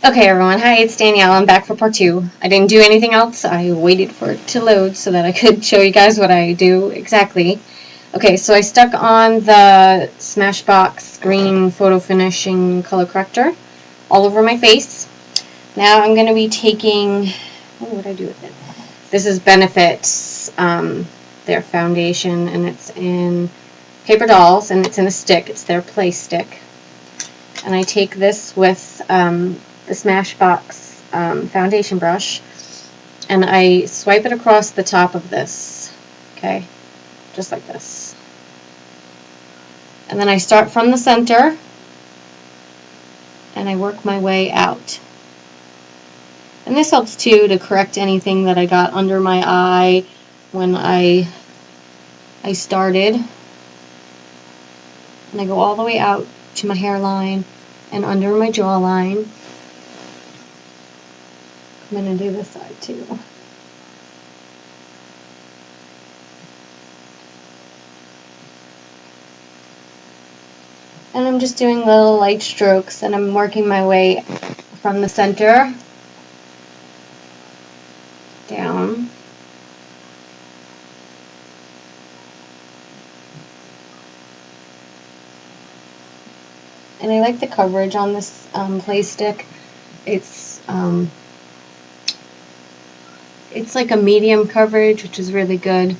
Okay, everyone. Hi, it's Danielle. I'm back for part 2. I didn't do anything else. I waited for it to load so that I could show you guys what I do exactly. Okay, so I stuck on the Smashbox green photo finishing color corrector all over my face. Now I'm going to be taking, what would I do with it? This is Benefit's, their foundation, and it's in paper dolls, and it's in a stick. It's their play stick. And I take this with the Smashbox foundation brush, and I swipe it across the top of this, okay, just like this. And then I start from the center, and I work my way out. And this helps too to correct anything that I got under my eye when I started. And I go all the way out to my hairline and under my jawline. I'm going to do this side too. And I'm just doing little light strokes, and I'm working my way from the center down. And I like the coverage on this play stick. It's like a medium coverage, which is really good,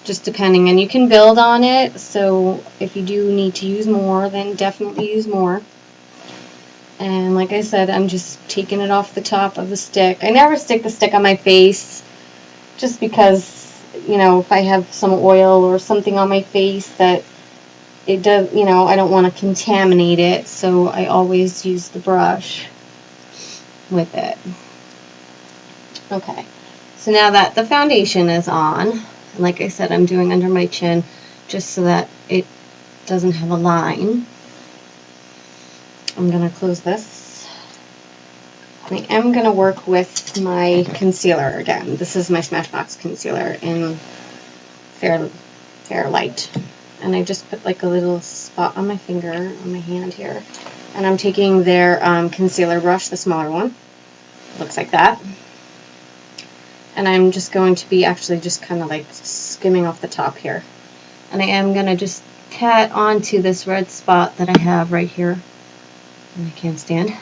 just depending. And you can build on it, so if you do need to use more, then definitely use more. And like I said, I'm just taking it off the top of the stick. I never stick the stick on my face, just because, you know, if I have some oil or something on my face that it does, you know, I don't want to contaminate it, so I always use the brush with it. Okay, so now that the foundation is on, and like I said, I'm doing under my chin just so that it doesn't have a line. I'm going to close this. I am going to work with my concealer again. This is my Smashbox concealer in Fair Light. And I just put like a little spot on my finger, on my hand here. And I'm taking their concealer brush, the smaller one. Looks like that. And I'm just going to be actually just kind of like skimming off the top here. And I am going to just pat onto this red spot that I have right here. And I can't stand.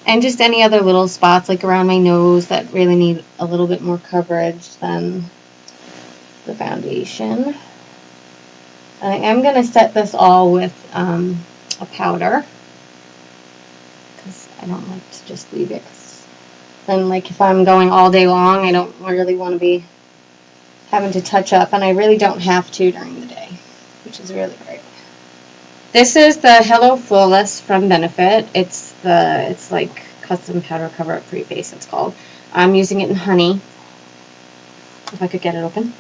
And just any other little spots like around my nose that really need a little bit more coverage than the foundation. And I am going to set this all with a powder, because I don't like to just leave it. Then, like, if I'm going all day long, I don't really want to be having to touch up, and I really don't have to during the day, which is really great. This is the Hello Flawless from Benefit. It's like custom powder cover up for your face, it's called. I'm using it in honey. If I could get it open.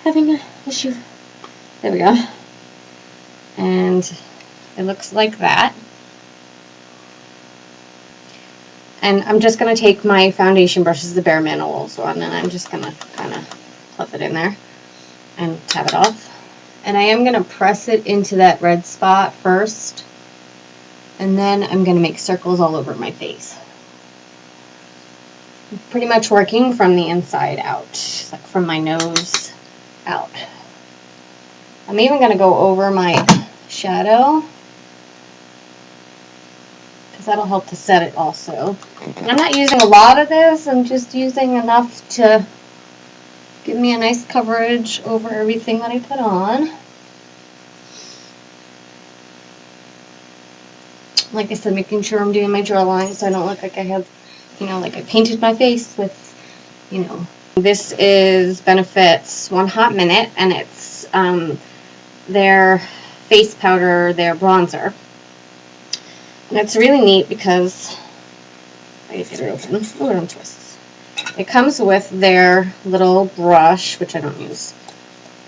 Having an issue. There we go. And it looks like that. And I'm just going to take my foundation brush, this is the Bare Minerals one, and I'm just going to kind of flip it in there and tap it off. And I am going to press it into that red spot first, and then I'm going to make circles all over my face. I'm pretty much working from the inside out, like from my nose out. I'm even going to go over my shadow, because that'll help to set it also. And I'm not using a lot of this, I'm just using enough to give me a nice coverage over everything that I put on. Like I said, making sure I'm doing my jawline so I don't look like I have, you know, like I painted my face with, you know. This is Benefit's One Hot Minute, and it's their face powder, their bronzer. And it's really neat because, I get it open, oh, it don't twist. It comes with their little brush, which I don't use,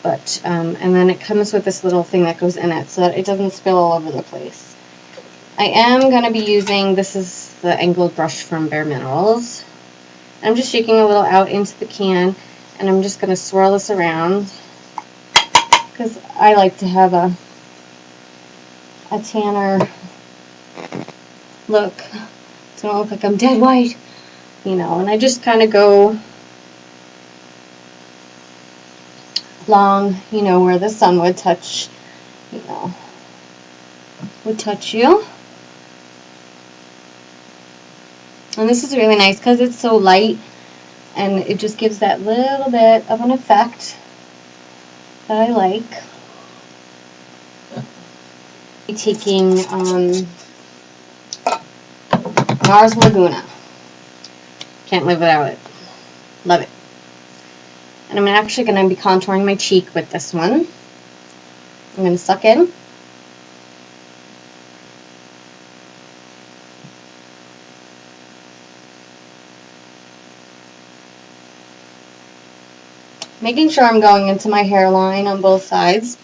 but, and then it comes with this little thing that goes in it so that it doesn't spill all over the place. I am going to be using, this is the angled brush from Bare Minerals. I'm just shaking a little out into the can, and I'm just going to swirl this around, because I like to have a tanner look. It's gonna look like I'm dead white, you know, and I just kind of go along, you know, where the sun would touch, you know, would touch you. And this is really nice because it's so light and it just gives that little bit of an effect that I like. Taking NARS Laguna. Can't live without it. Love it. And I'm actually going to be contouring my cheek with this one. I'm going to suck in. Making sure I'm going into my hairline on both sides.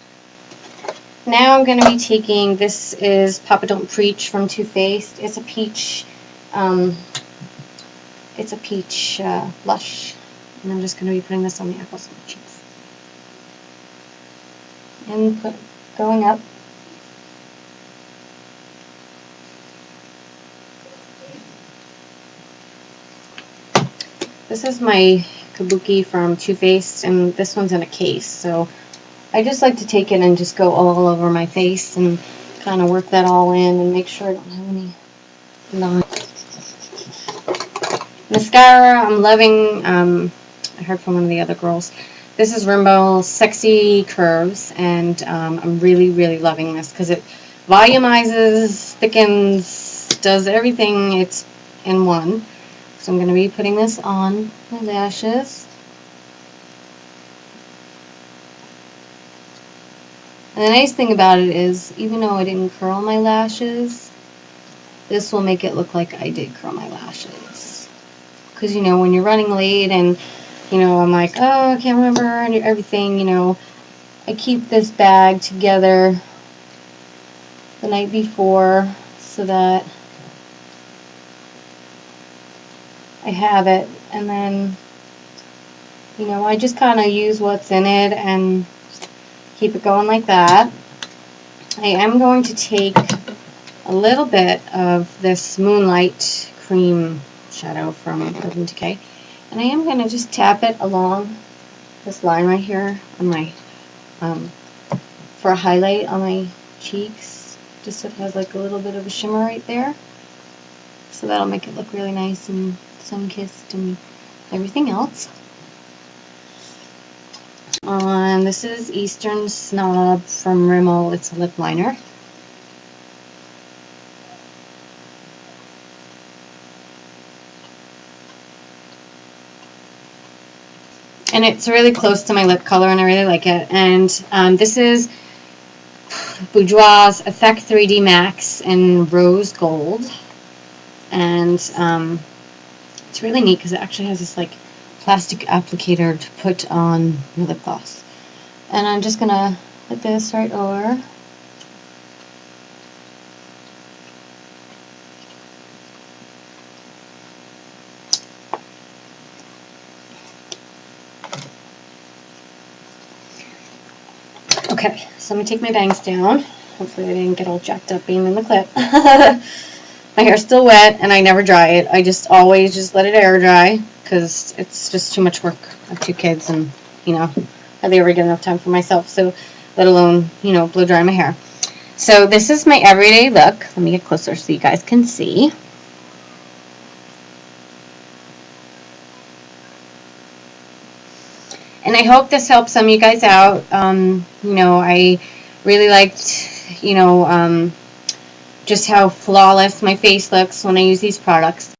Now I'm going to be taking, this is Papa Don't Preach from Too Faced. It's a peach, blush. And I'm just going to be putting this on the apples of my cheeks. And going up. This is my Kabuki from Too Faced, and this one's in a case. So I just like to take it and just go all over my face and kind of work that all in and make sure I don't have any lines. Mascara, I'm loving, I heard from one of the other girls. This is Rimmel Sexy Curves, and I'm really, really loving this because it volumizes, thickens, does everything. It's in one. So I'm going to be putting this on my lashes. And the nice thing about it is, even though I didn't curl my lashes, this will make it look like I did curl my lashes. Because, you know, when you're running late and, you know, I'm like, oh, I can't remember everything, you know, I keep this bag together the night before so that I have it. And then, you know, I just kind of use what's in it and keep it going like that. I am going to take a little bit of this Moonlight Cream shadow from Urban Decay, and I am going to just tap it along this line right here on my, for a highlight on my cheeks, just so it has like a little bit of a shimmer right there. So that'll make it look really nice and sun-kissed and everything else. This is Eastern Snob from Rimmel. It's a lip liner. And it's really close to my lip color, and I really like it. And this is Bourjois Effect 3D Max in Rose Gold. And it's really neat because it actually has this like plastic applicator to put on your lip gloss. And I'm just going to put this right over. Okay, so I'm going to take my bangs down. Hopefully I didn't get all jacked up being in the clip. My hair's still wet and I never dry it. I just always just let it air dry because it's just too much work. I have 2 kids and, you know, hardly ever get enough time for myself, so let alone, you know, blow dry my hair. So this is my everyday look. Let me get closer so you guys can see. And I hope this helps some of you guys out. You know, I really liked, you know, just how flawless my face looks when I use these products.